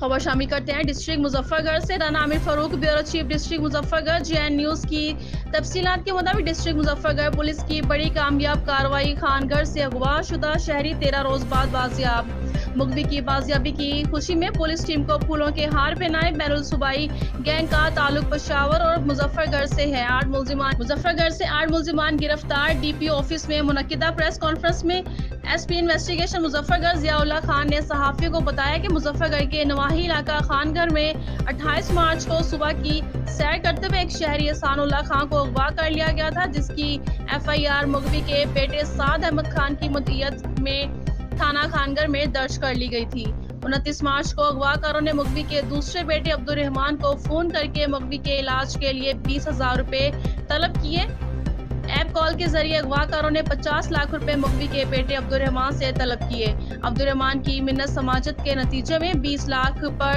खबर शामिल करते हैं डिस्ट्रिक्ट मुजफ्फरगढ़ से। Rana Aamir Farooq, bureau chief district Muzaffargarh, JN news की तफसीलात के मुताबिक डिस्ट्रिक्ट मुजफ्फरगढ़ पुलिस की बड़ी कामयाब कार्रवाई। खानगढ़ से अगवा शुदा शहरी 13 रोज बाद बाजियाब। मुखबी की बाजियाबी की खुशी में पुलिस टीम को फूलों के हार पहनाए। बैरुल सूबाई गैंग का ताल्लुक पेशावर और मुजफ्फरगढ़ से है। मुजफ्फरगढ़ से 8 मुलजिमान गिरफ्तार। DPO ऑफिस में मुनक्किदा प्रेस कॉन्फ्रेंस में SP इन्वेस्टिगेशन मुजफ्फरगढ़ जियाउल्लाह खान ने सहाफियों को बताया कि मुजफ्फरगढ़ के नवाही इलाका खानगढ़ में 28 मार्च को सुबह की सैर करते हुए एक शहरी एहसानुल्लाह खान को अगवा कर लिया गया था, जिसकी FIR मुखबी के बेटे साद अहमद खान की मुद्दियत में थाना खानगढ़ में दर्ज कर ली गई थी। 29 मार्च को अगवाकारों ने मुखबी के दूसरे बेटे अब्दुल रहमान को फोन करके मुखबी के इलाज के लिए 20,000 रुपए तलब किए। ऐप कॉल के जरिए अगवाकारों ने 50 लाख रुपए मुखबी के बेटे अब्दुल रहमान से तलब किए। अब्दुल रहमान की मिन्नत समाजत के नतीजे में 20 लाख पर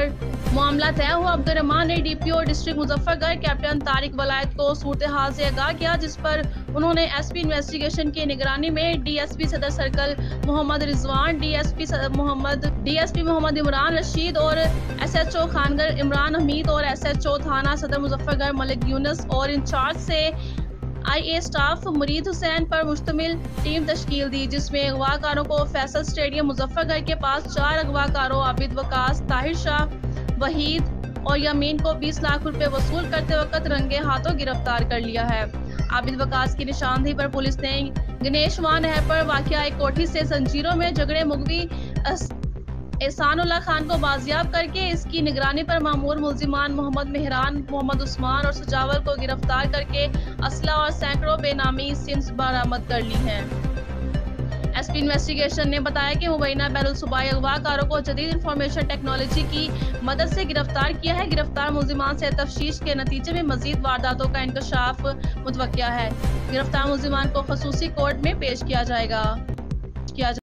मामला तय हुआ। अब्दुल रहमान ने DPO district Muzaffargarh captain Tariq Walayat को सूरत हाल से आगाह किया, जिस पर उन्होंने SP इन्वेस्टिगेशन की निगरानी में DSP सदर सर्कल मोहम्मद रिजवान, DSP मोहम्मद इमरान रशीद और SHO खानगढ़ इमरान हमीद और SHO थाना सदर मुजफ्फरगढ़ मलिक यूनुस और इंचार्ज से IA स्टाफ मुरीद हुसैन पर मुश्तमिल टीम तश्कील दी, जिसमें अगवाकारों को फैसल स्टेडियम मुजफ्फरगढ़ के पास 4 अगवाकारों आबिद वकास, ताहिर शाह, वहीद और यमीन को 20 लाख रुपए वसूल करते वक्त रंगे हाथों गिरफ्तार कर लिया है। आबिद वकास की निशानदेही पर पुलिस ने गणेश नहर पर वाक़िया एक कोठी से जंजीरों में झगड़े मुखबी एहसानुल्लाह खान को बाजियाब करके इसकी निगरानी पर मामूर मुलजिमान मोहम्मद मेहरान, मोहम्मद उस्मान और सुजावर को गिरफ्तार करके असला और सैकड़ों बेनामी सिम्स बरामद कर ली हैं। SP इन्वेस्टिगेशन ने बताया कि मुबैना बैरुल सूबाई अगवाकारों को जदीद इंफॉर्मेशन टेक्नोलॉजी की मदद से गिरफ्तार किया है। गिरफ्तार मुलजिमान से तफ्तीश के नतीजे में मजीद वारदातों का इंकशाफ मुतवक्किया है। गिरफ्तार मुलजिमान को खसूसी कोर्ट में पेश किया जाएगा।